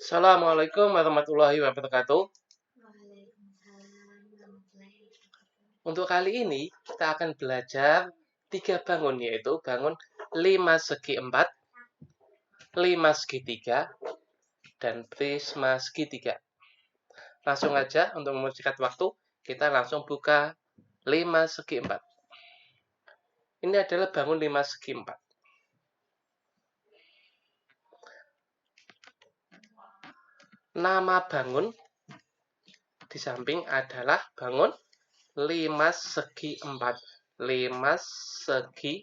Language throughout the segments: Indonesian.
Assalamualaikum warahmatullahi wabarakatuh. Untuk kali ini kita akan belajar 3 bangun, yaitu bangun 5 segi 4, 5 segi 3, dan prisma segitiga. Langsung aja untuk mempersingkat waktu, kita langsung buka 5 segi 4. Ini adalah bangun 5 segi 4. Nama bangun di samping adalah bangun 5 segi 4. 5 segi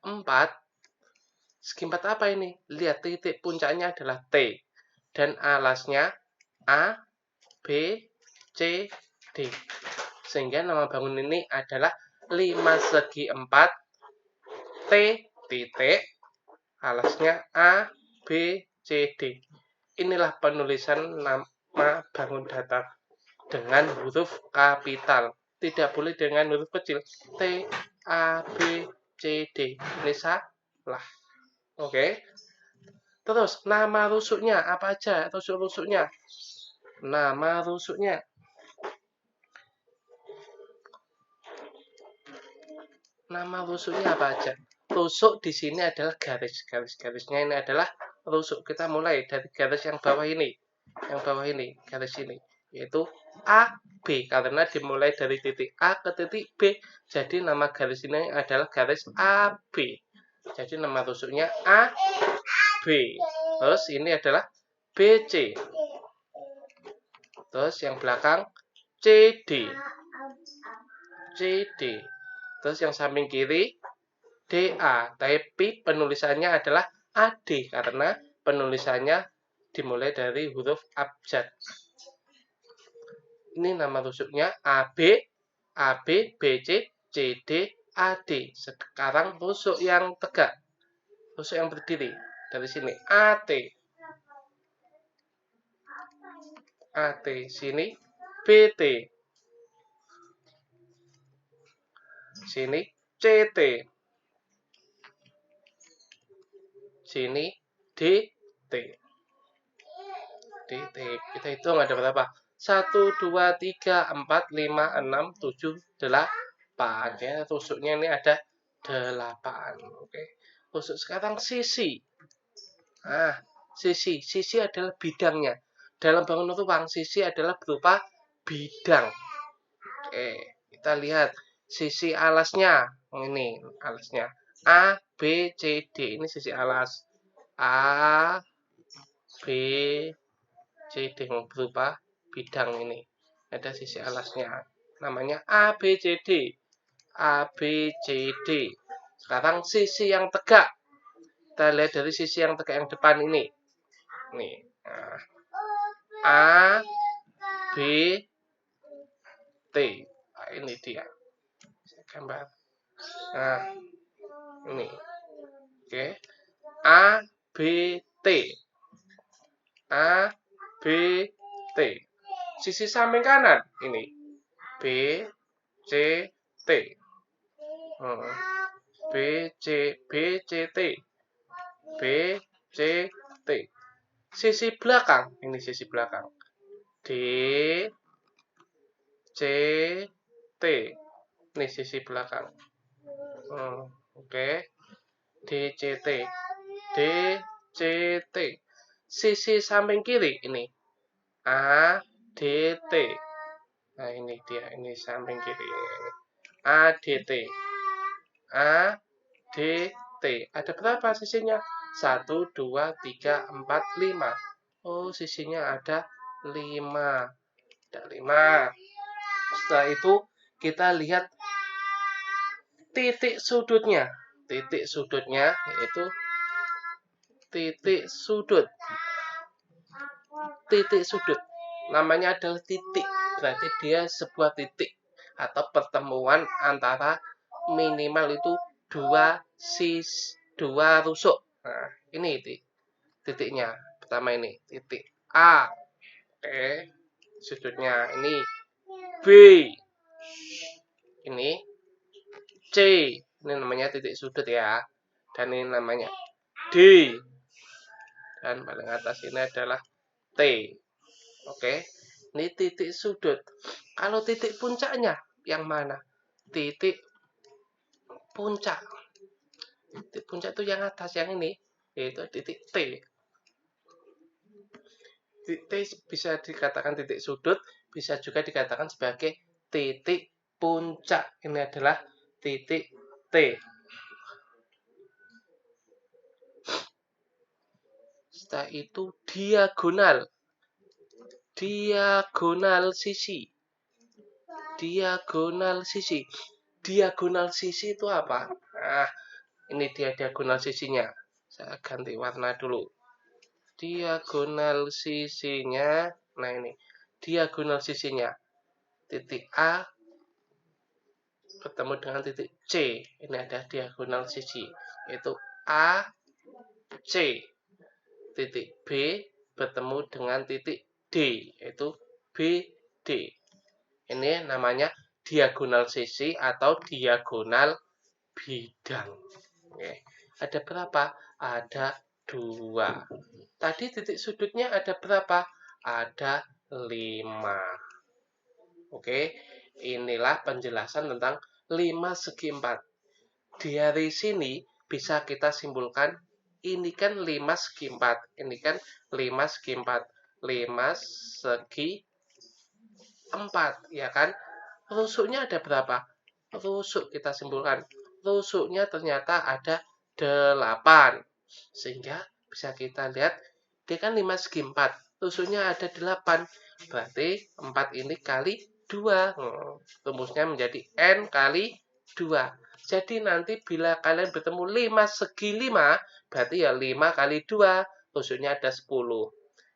4. Segi 4 apa ini? Lihat, titik puncaknya adalah T. Dan alasnya A, B, C, D. Sehingga nama bangun ini adalah 5 segi 4, T, titik, alasnya A, B, C, D. Inilah penulisan nama bangun datar dengan huruf kapital. Tidak boleh dengan huruf kecil. T, A, B, C, D. Ini salah. Oke. Terus, nama rusuknya apa aja? Rusuk-rusuknya. Nama rusuknya. Nama rusuknya apa aja? Rusuk di sini adalah garis. Garis-garisnya ini adalah rusuk. Kita mulai dari garis yang bawah ini. Yang bawah ini, garis ini. Yaitu A, B. Karena dimulai dari titik A ke titik B. Jadi nama garis ini adalah garis AB. Jadi nama rusuknya A, B. Terus ini adalah BC. Terus yang belakang CD. CD. Terus yang samping kiri DA. Tapi penulisannya adalah AD karena penulisannya dimulai dari huruf abjad. Ini nama rusuknya AB, AB, BC, CD, AD. Sekarang rusuk yang tegak. Rusuk yang berdiri. Dari sini AT. AT. Sini BT. Sini CT. Sini DT. DT. Kita hitung ada berapa? 1, 2, 3, 4, 5, 6, 7, 8. Ya, rusuknya ini ada 8. Oke. Rusuk sekarang sisi. Nah, sisi. Sisi adalah bidangnya. Dalam bangun ruang, sisi adalah berupa bidang. Oke, kita lihat sisi alasnya. Ini alasnya. A, B, C, D. Ini sisi alas. A, B, C, D berupa bidang ini. Ada sisi alasnya. Namanya A, B, C, D. A, B, C, D. Sekarang sisi yang tegak. Kita lihat dari sisi yang tegak yang depan ini. Nih. Nah. A, B, T. Nah, ini dia. Saya gambar. Nah, ini. Oke. A, B, T. A, B, T. Sisi samping kanan ini. B, C, T. B, C, B, C, T. B, C, T. Sisi belakang, ini sisi belakang. D, C, T. Ini sisi belakang. Oke. D, C, T. D, C, T. Sisi samping kiri ini. A, D, T. Nah, ini dia, ini samping kiri. A, D, T. A, D, T. Ada berapa sisinya? 1, 2, 3, 4, 5. Oh, sisinya ada 5. Ada 5. Setelah itu kita lihat titik sudutnya. Titik sudutnya yaitu titik sudut. Titik sudut. Namanya adalah titik. Berarti dia sebuah titik atau pertemuan antara minimal itu dua rusuk. Nah, ini titiknya. Pertama ini titik A. Oke. Sudutnya ini B. Ini C. Ini namanya titik sudut ya. Dan ini namanya D. Dan paling atas ini adalah T. Oke, ini titik sudut. Kalau titik puncaknya yang mana? Titik puncak. Titik puncak itu yang atas, yang ini, yaitu titik T. Titik T bisa dikatakan titik sudut, bisa juga dikatakan sebagai titik puncak. Ini adalah titik T. Setelah itu diagonal. Diagonal sisi. Diagonal sisi. Diagonal sisi itu apa? Nah, ini dia diagonal sisinya. Saya ganti warna dulu. Diagonal sisinya. Nah, ini. Diagonal sisinya. Titik A bertemu dengan titik C. Ini ada diagonal sisi. Yaitu A, C. Titik B bertemu dengan titik D. Yaitu B, D. Ini namanya diagonal sisi atau diagonal bidang. Oke. Ada berapa? Ada 2. Tadi titik sudutnya ada berapa? Ada 5. Oke, inilah penjelasan tentang 5 segi 4. Dari sini bisa kita simpulkan ini kan 5 segi 4. Ini kan 5 segi 4. 5 segi 4, ya kan? Rusuknya ada berapa? Rusuk kita simpulkan. Rusuknya ternyata ada 8. Sehingga bisa kita lihat dia kan 5 segi 4. Rusuknya ada 8. Berarti 4 ini kali 2. Rumusnya menjadi N kali 2. Jadi nanti bila kalian bertemu 5 segi 5, berarti ya 5 kali 2. Rusuknya ada 10.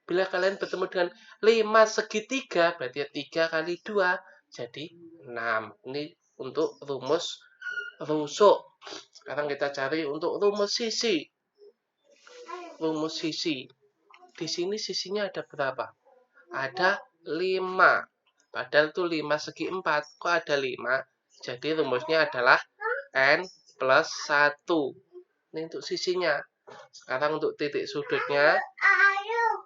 Bila kalian bertemu dengan 5 segi 3, berarti ya 3 kali 2. Jadi 6. Ini untuk rumus rusuk. Sekarang kita cari untuk rumus sisi. Rumus sisi. Di sini sisinya ada berapa? Ada 5. Padahal itu 5 segi 4. Kok ada 5? Jadi rumusnya adalah N plus 1. Ini untuk sisinya. Sekarang untuk titik sudutnya.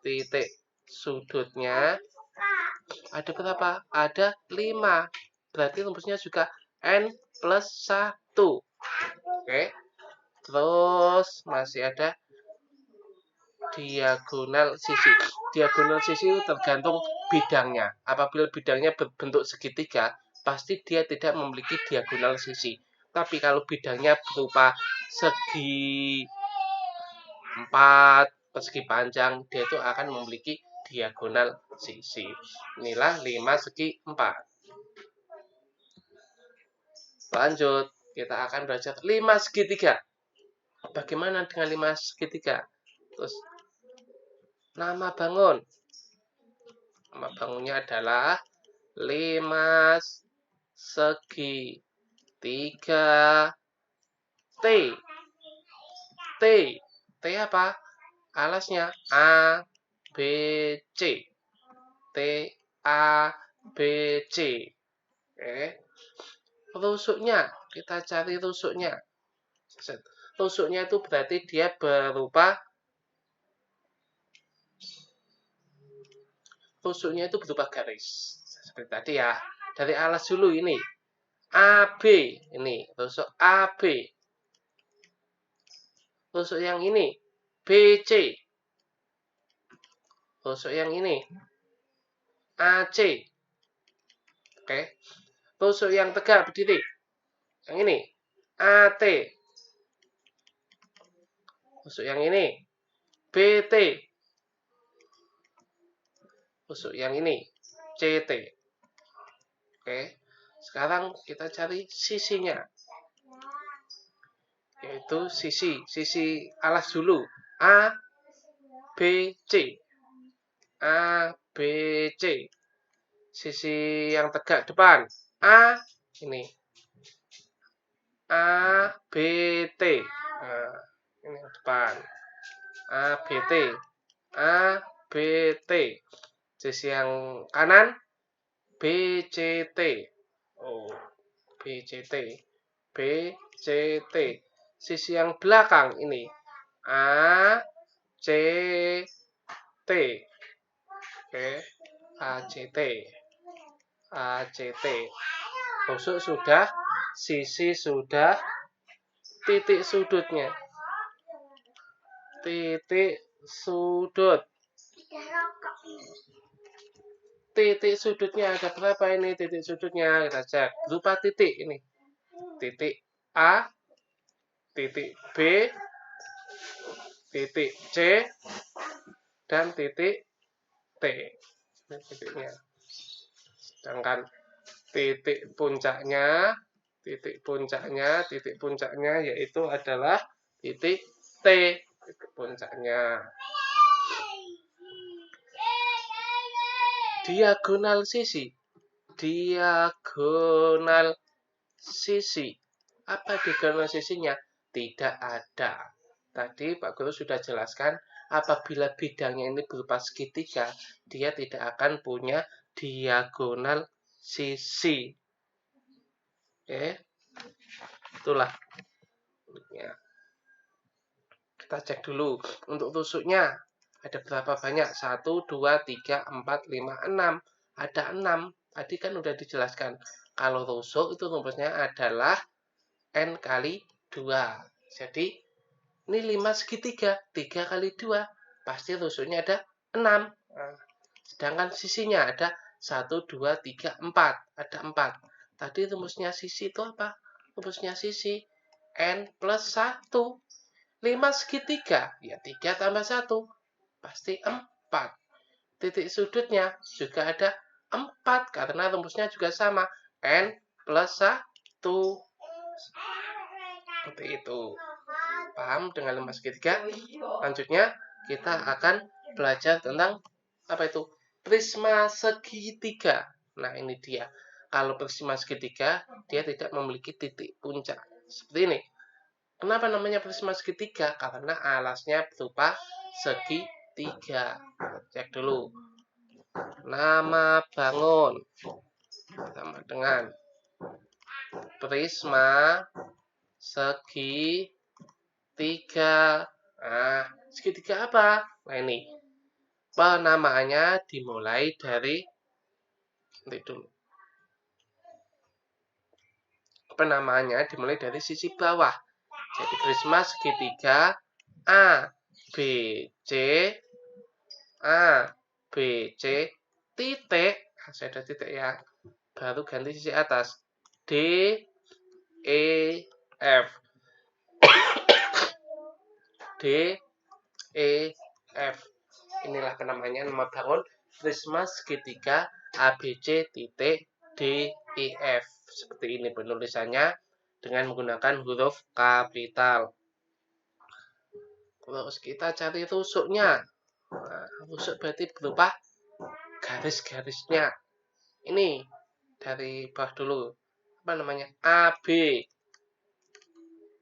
Titik sudutnya ada berapa? Ada 5. Berarti rumusnya juga N plus 1. Oke. Terus masih ada diagonal sisi. Diagonal sisi itu tergantung bidangnya. Apabila bidangnya berbentuk segitiga, pasti dia tidak memiliki diagonal sisi. Tapi kalau bidangnya berupa segi 4, persegi panjang, dia itu akan memiliki diagonal sisi. Inilah 5 segi 4. Lanjut, kita akan belajar 5 segitiga. Bagaimana dengan 5 segitiga? Terus nama bangun. Nama bangunnya adalah 5 segi 3 T. T. T apa? Alasnya A, B, C. T, A, B, C. Oke. Rusuknya, kita cari rusuknya. Rusuknya itu berarti dia berupa rusuknya itu berupa garis. Seperti tadi ya. Dari alas dulu ini. AB. Ini rusuk AB. Rusuk yang ini. BC. Rusuk yang ini. AC. Oke. Rusuk yang tegak berdiri. Yang ini. AT. Rusuk yang ini. BT. Rusuk yang ini. CT. Oke. Sekarang kita cari sisinya. Yaitu sisi alas dulu. A, B, C. A, B, C. Sisi yang tegak depan. A, ini. A, B, T. Nah, ini yang depan. A, B, T. A, B, T. Sisi yang kanan. B, C, T. Oh, B, C, T. B, C, T. Sisi yang belakang ini. A, C, T. Oke, ACT. ACT. Tusuk sudah, sisi sudah, titik sudutnya. Titik sudut. Titik sudutnya ada berapa ini titik sudutnya? Kita cek. Berupa titik ini. Titik A, titik B, titik C, dan titik T. Ini titiknya. Sedangkan titik puncaknya yaitu adalah titik T, titik puncaknya. Diagonal sisi. Diagonal sisi. Apa diagonal sisinya? Tidak ada. Tadi Pak Guru sudah jelaskan, apabila bidangnya ini berupa segitiga, dia tidak akan punya diagonal sisi. Oke. Itulah. Kita cek dulu. Untuk tusuknya, ada berapa banyak? 1, 2, 3, 4, 5, 6. Ada 6. Tadi kan udah dijelaskan. Kalau tusuk itu rumusnya adalah N kali 2. Jadi, ini 5 segitiga. 3 kali 2. Pasti tusuknya ada 6. Nah, sedangkan sisinya ada 1, 2, 3, 4. Ada 4. Tadi rumusnya sisi itu apa? Rumusnya sisi N plus 1. 5 segitiga. Ya 3 tambah 1. Pasti 4. Titik sudutnya juga ada 4. Karena rumusnya juga sama. N plus 1. Seperti itu. Paham dengan 5 segitiga? Lanjutnya kita akan belajar tentang apa itu? Prisma segitiga. Nah, ini dia. Kalau prisma segitiga, dia tidak memiliki titik puncak. Seperti ini. Kenapa namanya prisma segitiga? Karena alasnya berupa segitiga. Cek dulu. Nama bangun. Sama dengan prisma segitiga. Nah, segitiga apa? Nah, ini. Penamaannya dimulai dari sisi bawah. Jadi prisma segitiga A, B, C, titik. Saya ada titik ya. Baru ganti sisi atas. D, E, F. D, E, F. Inilah penamanya nama bangun prisma segitiga ABC titik D, E, F. Seperti ini penulisannya dengan menggunakan huruf kapital. Terus kita cari tusuknya. Nah, tusuk berarti berupa garis-garisnya. Ini dari bawah dulu. Apa namanya? AB.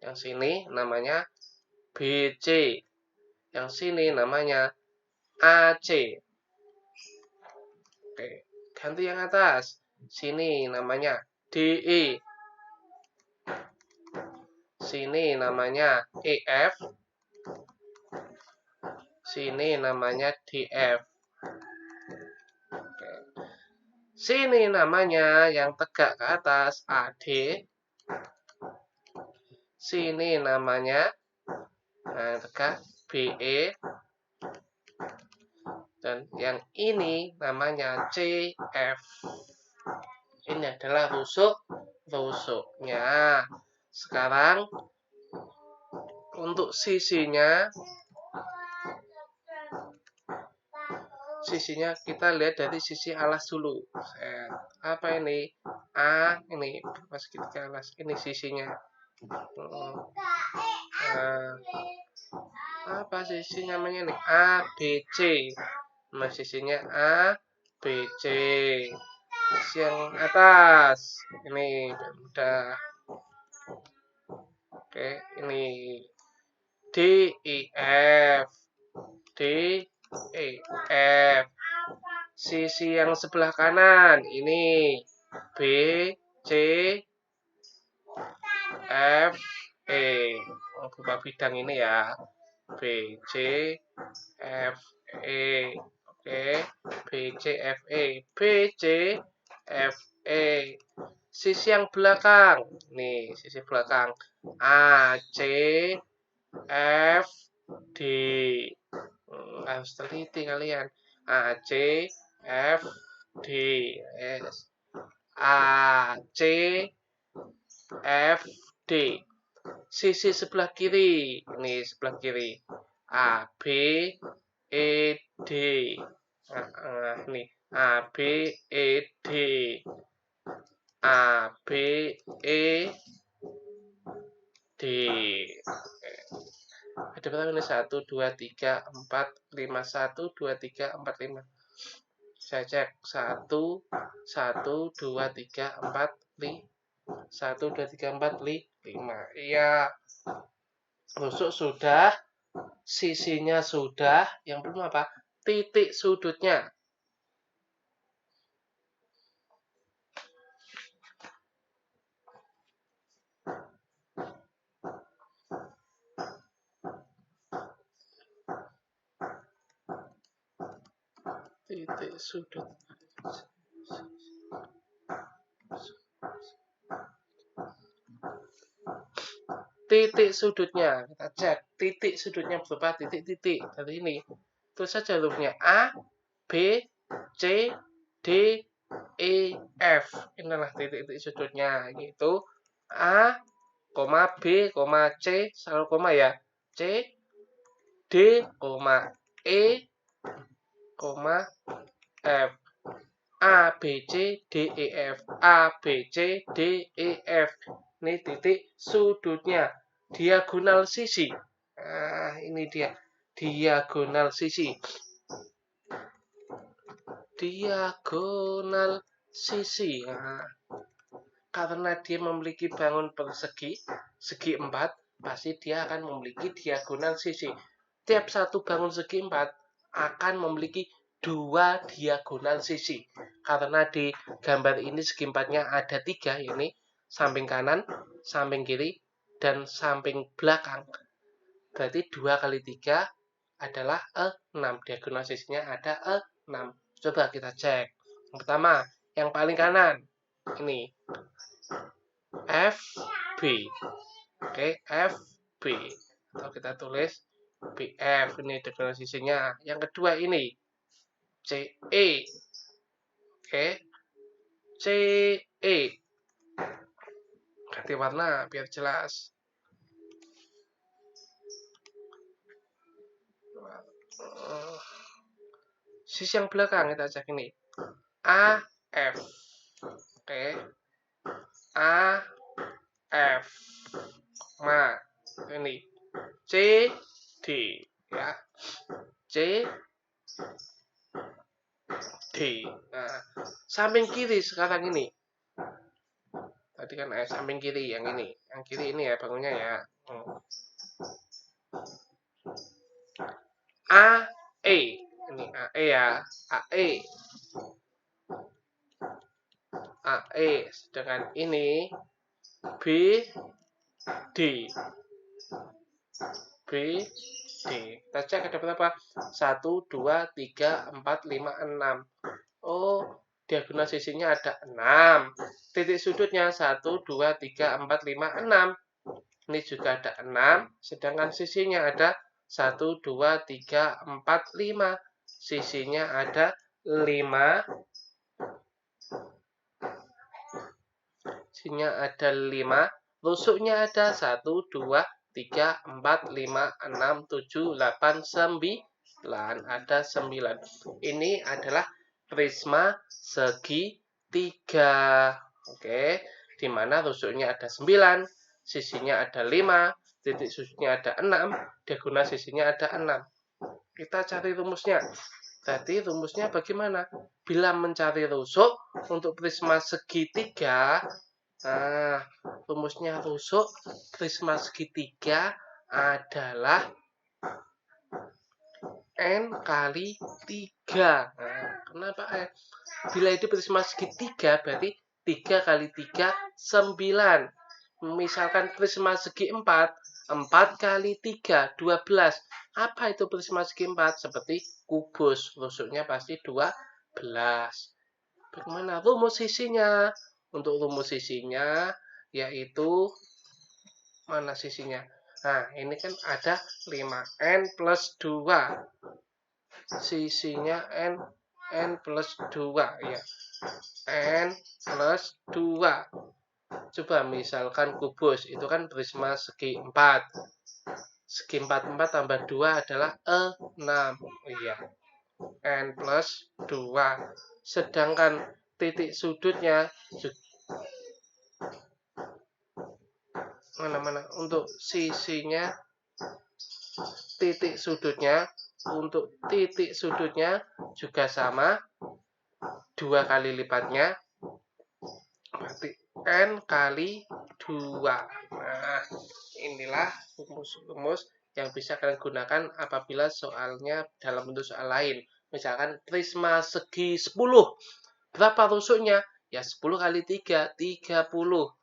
Yang sini namanya BC. Yang sini namanya AC. Oke, ganti yang atas. Sini namanya DE. Sini namanya EF. Sini namanya DF. Oke. Sini namanya yang tegak ke atas AD. Sini namanya tegak BE. Dan yang ini namanya CF. Ini adalah tusuknya. Sekarang untuk sisinya kita lihat dari sisi alas dulu. Apa ini? A, ini pas kita alas. Ini sisinya. Apa sisi namanya nih? A, B, C. Nah, sisinya A, B, C. Sisi yang atas. Ini udah. Oke, ini D, E, F. D, E, F. Sisi yang sebelah kanan ini B, C, F, E. Berupa bidang ini ya. B, C, F, E. Oke. B, BCFE, BCFE. Sisi yang belakang, nih sisi belakang ACFD. Harus teliti kalian. ACFD, yes. ACFD. Sisi sebelah kiri, ini sebelah kiri ABED. Ini ABED, ABED. Ada berapa ini? 1, 2, 3, 4, 5. 1, 2, 3, 4, 5. Saya cek. 1, 1, 2, 3, 4, 5. 1, 2, 3, 4, 5. Iya. Tusuk sudah. Sisinya sudah. Yang belum apa? Titik sudutnya. Titik sudut. Titik sudutnya. Kita cek. Titik sudutnya berupa titik-titik. Dari ini. Terus saja hurufnya A, B, C, D, E, F. Inilah titik-titik sudutnya. Gitu. A, B, C, selalu koma ya. C, D, E, F. A, B, C, D, E, F. A, B, C, D, E, F. Ini titik sudutnya. Diagonal sisi. Nah, ini dia. Diagonal sisi. Diagonal sisi. Nah, karena dia memiliki bangun persegi, segi 4, pasti dia akan memiliki diagonal sisi. Tiap satu bangun segi 4 akan memiliki 2 diagonal sisi. Karena di gambar ini segi 4-nya ada 3, ini samping kanan, samping kiri, dan samping belakang. Berarti 2 kali 3 adalah 6. Diagonal sisinya ada 6. Coba kita cek. Yang pertama, yang paling kanan. Ini. FB. Oke, FB. Atau kita tulis BF. Ini diagonal sisinya. Yang kedua ini. CE. Oke. CE. Ganti warna biar jelas. Sisi yang belakang kita cek ini. AF. Oke. AF. Nah, ini CD ya. CD. Nah, samping kiri sekarang ini. Tadi kan samping kiri yang ini. Yang kiri ini ya bangunnya ya. AE. Ini AE ya. AE. AE. Sedangkan ini BD. BD. Kita cek ada berapa? 1, 2, 3, 4, 5, 6. Oh, diagonal sisinya ada 6. Titik sudutnya 1, 2, 3, 4, 5, 6. Ini juga ada 6. Sedangkan sisinya ada 1, 2, 3, 4, 5. Sisinya ada 5. Sisinya ada 5. Tusuknya ada 1, 2, 3, 4, 5, 6, 7, 8, 9. Ada 9. Ini adalah prisma segitiga. Oke, di mana tusuknya ada 9, sisinya ada 5, titik sudutnya ada 6, diagonal sisinya ada 6. Kita cari rumusnya. Jadi rumusnya bagaimana? Bila mencari rusuk untuk prisma segitiga, nah, rumusnya rusuk prisma segitiga adalah N kali 3. Nah, kenapa N? Bila itu prisma segitiga, berarti 3 kali 3, 9. Misalkan prisma segi 4, 4 kali 3, 12. Apa itu prisma segi 4? Seperti kubus, rusuknya pasti 12. Bagaimana rumus sisinya? Untuk rumus sisinya yaitu mana sisinya? Nah, ini kan ada 5n plus 2. Sisinya n plus 2 ya. N plus 2. Coba misalkan kubus, itu kan prisma segi 4. Segi 4 tambah 2 adalah 6. Iya. N plus 2. Sedangkan titik sudutnya mana-mana untuk sisinya untuk titik sudutnya juga sama, 2 kali lipatnya berarti n kali 2. Nah, inilah rumus-rumus yang bisa kalian gunakan apabila soalnya dalam bentuk soal lain. Misalkan prisma segi 10. Berapa rusuknya? Ya 10 kali 3, 30.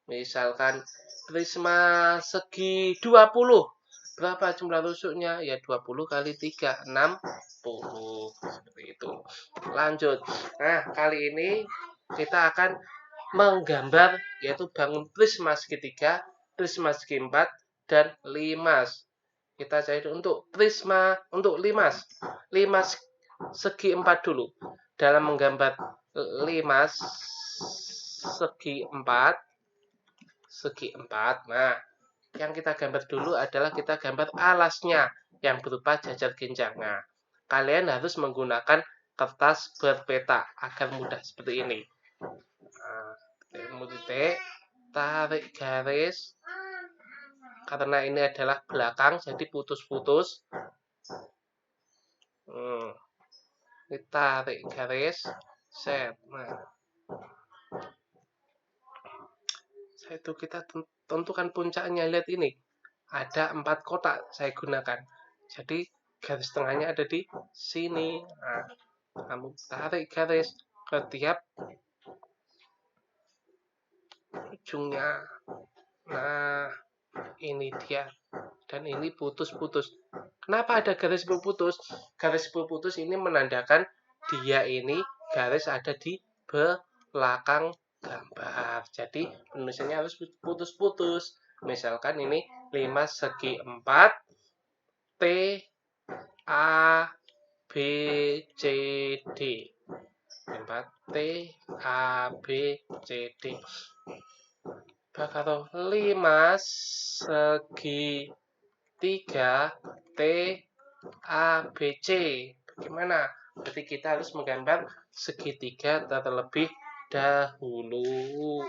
Misalkan prisma segi 20. Berapa jumlah rusuknya? Ya 20 kali 3, 60. Seperti itu. Lanjut. Nah, kali ini kita akan menggambar, yaitu bangun prisma segitiga, prisma segi 4, dan limas. Kita cari untuk prisma, untuk limas. Limas segi 4 dulu. Dalam menggambar limas segi 4, nah, yang kita gambar dulu adalah kita gambar alasnya yang berupa jajar genjang. Nah, kalian harus menggunakan kertas berpeta agar mudah seperti ini. Nah, titik, tarik garis, karena ini adalah belakang jadi putus-putus. Ini tarik garis, set. Nah, itu kita tentukan puncaknya. Lihat ini, ada 4 kotak saya gunakan. Jadi garis tengahnya ada di sini. Nah, kamu tarik garis ke tiap ujungnya. Nah, ini dia. Dan ini putus-putus. Kenapa ada garis putus? Garis putus ini menandakan dia ini garis ada di belakang gambar. Jadi penulisannya harus putus-putus. Misalkan ini 5 segi 4 T A B C D. 4 T A B C D. Kalau 5 segi 3 T A B C. Bagaimana? Berarti kita harus menggambar segitiga terlebih dahulu.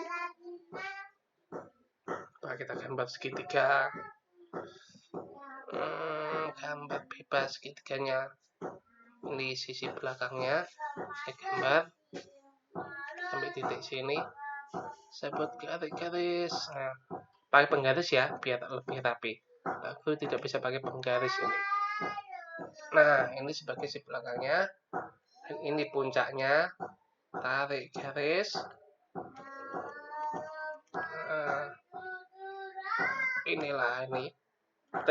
Nah, kita gambar segitiga. Gambar bebas segitiganya. Ini sisi belakangnya. Saya gambar sampai titik sini. Saya buat garis-garis. Nah, pakai penggaris ya, biar lebih rapi. Aku tidak bisa pakai penggaris ini. Nah, ini sebagai sisi belakangnya. Dan ini puncaknya. Tarik garis. Inilah ini. T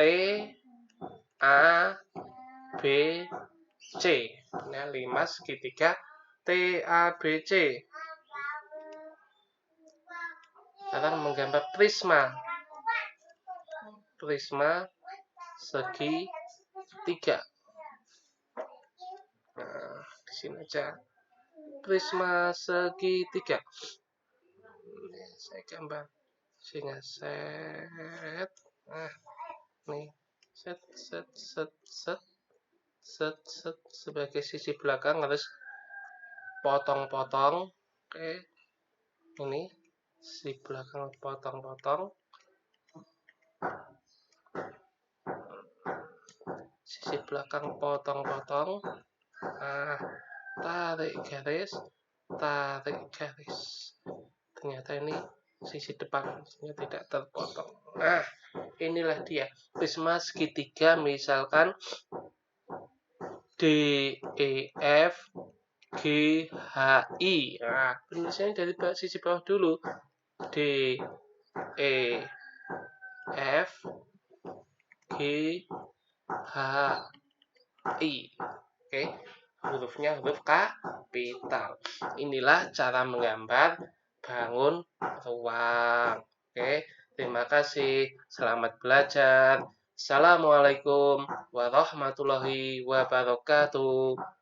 A B C. Ini 5 segitiga T A B C. Sekarang menggambar prisma. Prisma segi 3. Nah, di sini aja. Prisma segi 3. Saya gambar sini, set. Nah, nih, set sebagai sisi belakang harus potong-potong. Oke, ini sisi belakang potong-potong, sisi belakang potong-potong. Nah, tarik garis. Ternyata ini sisi depannya tidak terpotong. Nah, inilah dia prisma segitiga, misalkan D E F G H I. Nah, penulisannya dari sisi bawah dulu. D E F G H I. Oke. hurufnya huruf kapital. Inilah cara menggambar bangun ruang. Oke, terima kasih. Selamat belajar. Assalamualaikum warahmatullahi wabarakatuh.